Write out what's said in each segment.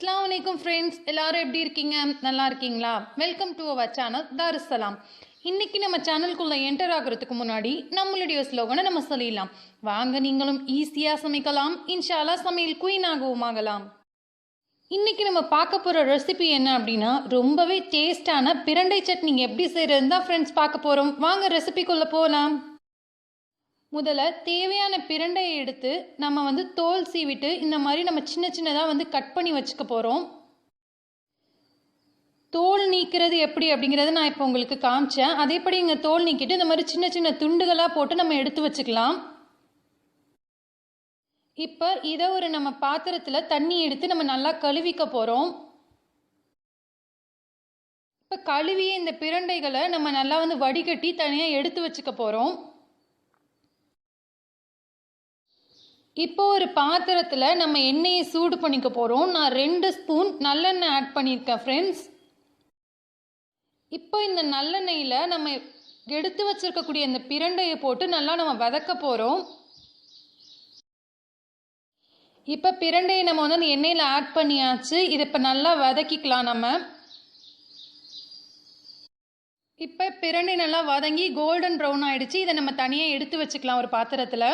அஸ்ஸலாமு அலைக்கும் ஃப்ரெண்ட்ஸ், எல்லாரும் எப்படி இருக்கீங்க? நல்லா இருக்கீங்களா? Welcome to our channel Darussalam. இன்னைக்கு நம்ம சேனலுக்குள்ள என்டர் ஆகிறதுக்கு முன்னாடி நம்மளுடைய ஸ்லோகனை நம்ம சொல்லிடலாம். வாங்க, நீங்களும் ஈஸியாக சமைக்கலாம், இன்ஷால்லா சமையல் குயின் ஆகவும் ஆகலாம். இன்னைக்கு நம்ம பார்க்க போகிற ரெசிபி என்ன அப்படின்னா, ரொம்பவே டேஸ்டான பிரண்டை சட்னி எப்படி செய்யறதுன்னு தான் ஃப்ரெண்ட்ஸ் பார்க்க போகிறோம். வாங்க ரெசிபிக்குள்ளே போகலாம். முதல்ல தேவையான பிரண்டையை எடுத்து நம்ம தோல் சீவிட்டு இந்த மாதிரி நம்ம சின்ன சின்னதாக கட் பண்ணி வச்சுக்க போகிறோம். தோல் நீக்கிறது எப்படி அப்படிங்கிறத நான் இப்போ உங்களுக்கு காமிச்சேன். அதேபடி இங்கே தோல் நீக்கிட்டு இந்த மாதிரி சின்ன சின்ன துண்டுகளாக போட்டு நம்ம எடுத்து வச்சுக்கலாம். இப்போ இதை நம்ம பாத்திரத்தில் தண்ணி எடுத்து நம்ம நல்லா கழுவிக்க போகிறோம். இப்போ கழுவிய இந்த பிரண்டைகளை நம்ம நல்லா வடிகட்டி தனியாக எடுத்து வச்சுக்க போகிறோம். இப்போ ஒரு பாத்திரத்தில் நம்ம எண்ணெயை சூடு பண்ணிக்க போகிறோம். நான் 2 ஸ்பூன் நல்லெண்ணெய் ஆட் பண்ணியிருக்கேன் ஃப்ரெண்ட்ஸ். இப்போ இந்த நல்லெண்ணெயில் நம்ம எடுத்து வச்சிருக்கக்கூடிய இந்த பிரண்டையை போட்டு நல்லா நம்ம வதக்க போகிறோம். இப்போ பிரண்டையை நம்ம அந்த எண்ணெயில் ஆட் பண்ணியாச்சு. இதை இப்போ நல்லா வதக்கிக்கலாம். நம்ம இப்போ பிரண்டை நல்லா வதங்கி கோல்டன் ப்ரௌன் ஆகிடுச்சு. இதை நம்ம தனியாக எடுத்து வச்சுக்கலாம் ஒரு பாத்திரத்தில்.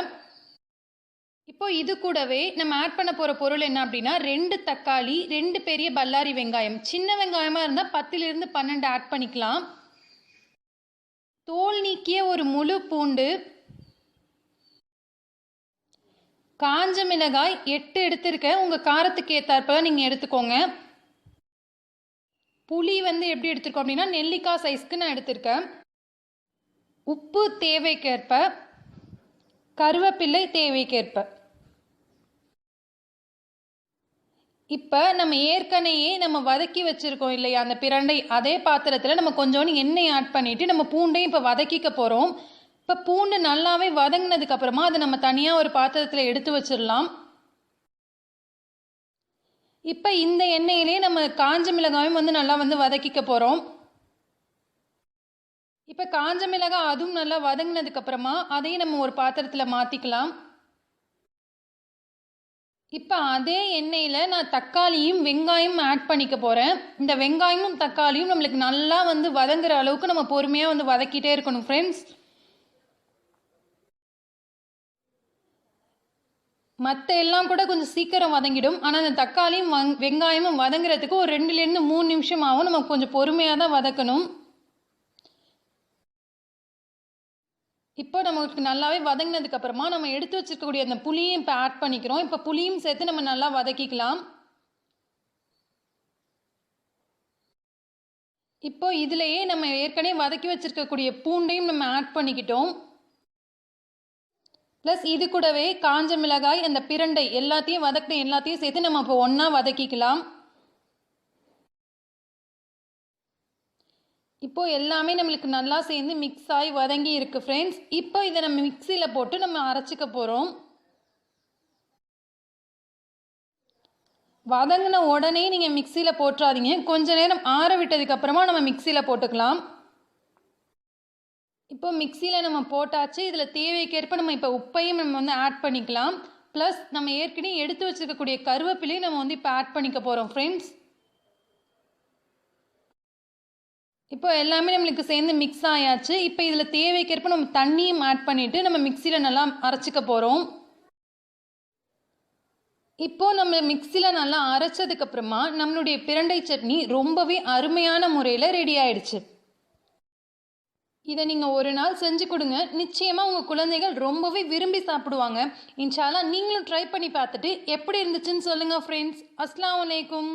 இப்போ இது கூடவே நம்ம ஆட் பண்ண போகிற பொருள் என்ன அப்படின்னா, 2 தக்காளி, 2 பெரிய பல்லாரி வெங்காயம். சின்ன வெங்காயமாக இருந்தால் 10லிருந்து 12 ஆட் பண்ணிக்கலாம். தோல் நீக்கிய ஒரு முழு பூண்டு, காஞ்ச மிளகாய் 8 எடுத்திருக்கேன். உங்கள் காரத்துக்கு ஏற்றாற்ப நீங்கள் எடுத்துக்கோங்க. புளி எப்படி எடுத்திருக்கோம் அப்படின்னா, நெல்லிக்காய் சைஸ்க்கு நான் எடுத்திருக்கேன். உப்பு தேவைக்கேற்ப, கருவேப்பிலை தேவைக்கேற்ப. இப்போ நம்ம ஏற்கனவே நம்ம வதக்கி வச்சுருக்கோம் இல்லையா அந்த பிரண்டை, அதே பாத்திரத்தில் நம்ம கொஞ்சோண்டு எண்ணெய் ஆட் பண்ணிவிட்டு நம்ம பூண்டையும் இப்போ வதக்கிக்க போகிறோம். இப்போ பூண்டு நல்லாவே வதங்கினதுக்கப்புறமா அதை நம்ம தனியாக ஒரு பாத்திரத்தில் எடுத்து வச்சிடலாம். இப்போ இந்த எண்ணெயிலே நம்ம காஞ்ச மிளகாயும் நல்லா வதக்கிக்க போகிறோம். இப்போ காஞ்ச மிளகாய் அதுவும் நல்லா வதங்கினதுக்கப்புறமா அதையும் நம்ம ஒரு பாத்திரத்தில் மாற்றிக்கலாம். இப்போ அதே எண்ணெயில் நான் தக்காளியும் வெங்காயம் ஆட் பண்ணிக்க போகிறேன். இந்த வெங்காயமும் தக்காளியும் நம்மளுக்கு நல்லா வதங்குற அளவுக்கு நம்ம பொறுமையாக வதக்கிட்டே இருக்கணும் ஃப்ரெண்ட்ஸ். மற்ற எல்லாம் கூட கொஞ்சம் சீக்கிரம் வதங்கிடும். ஆனால் அந்த தக்காளியும் வெங்காயமும் வதங்குறதுக்கு ஒரு 2லேருந்து 3 நிமிஷம் ஆகும். நம்ம கொஞ்சம் பொறுமையாக தான் வதக்கணும். இப்போ நமக்கு நல்லாவே வதங்கினதுக்கப்புறமா நம்ம எடுத்து வச்சுருக்கக்கூடிய அந்த புளியும் இப்போ ஆட் பண்ணிக்கிறோம். இப்போ புளியும் சேர்த்து நம்ம நல்லா வதக்கிக்கலாம். இப்போ இதிலேயே நம்ம ஏற்கனவே வதக்கி வச்சுருக்கக்கூடிய பூண்டையும் நம்ம ஆட் பண்ணிக்கிட்டோம். ப்ளஸ் இது கூடவே காஞ்ச மிளகாய், அந்த பிரண்டை எல்லாத்தையும் எல்லாத்தையும் சேர்த்து நம்ம இப்போ ஒன்றா வதக்கிக்கலாம். இப்போது எல்லாமே நம்மளுக்கு நல்லா சேர்ந்து மிக்ஸ் ஆகி வதங்கி இருக்குது ஃப்ரெண்ட்ஸ். இப்போ இதை நம்ம மிக்சியில் போட்டு நம்ம அரைச்சிக்க போகிறோம். வதங்கின உடனே நீங்கள் மிக்சியில் போட்டுறாதீங்க. கொஞ்ச நேரம் ஆற விட்டதுக்கப்புறமா நம்ம மிக்சியில் போட்டுக்கலாம். இப்போ மிக்சியில் நம்ம போட்டாச்சு. இதில் தேவைக்கேற்ப நம்ம இப்போ உப்பையும் நம்ம ஆட் பண்ணிக்கலாம். ப்ளஸ் நம்ம ஏற்கனவே எடுத்து வச்சுருக்கக்கூடிய கருவேப்பிலையும் நம்ம இப்போ ஆட் பண்ணிக்க போகிறோம் ஃப்ரெண்ட்ஸ். இப்போ எல்லாமே நம்மளுக்கு சேர்ந்து மிக்ஸ் ஆயாச்சு. இப்போ இதில் தேவைக்கேற்ப நம்ம தண்ணியும் ஆட் பண்ணிவிட்டு நம்ம மிக்சியில் நல்லா அரைச்சிக்க போகிறோம். இப்போது நம்ம மிக்சியில் நல்லா அரைச்சதுக்கப்புறமா நம்மளுடைய பிரண்டை சட்னி ரொம்பவே அருமையான முறையில் ரெடி ஆயிடுச்சு. இதை நீங்கள் ஒரு நாள் செஞ்சு கொடுங்க. நிச்சயமாக உங்கள் குழந்தைகள் ரொம்பவே விரும்பி சாப்பிடுவாங்க. இன்ஷால்லா நீங்களும் ட்ரை பண்ணி பார்த்துட்டு எப்படி இருந்துச்சுன்னு சொல்லுங்கள் ஃப்ரெண்ட்ஸ். அஸ்ஸலாமு அலைக்கும்.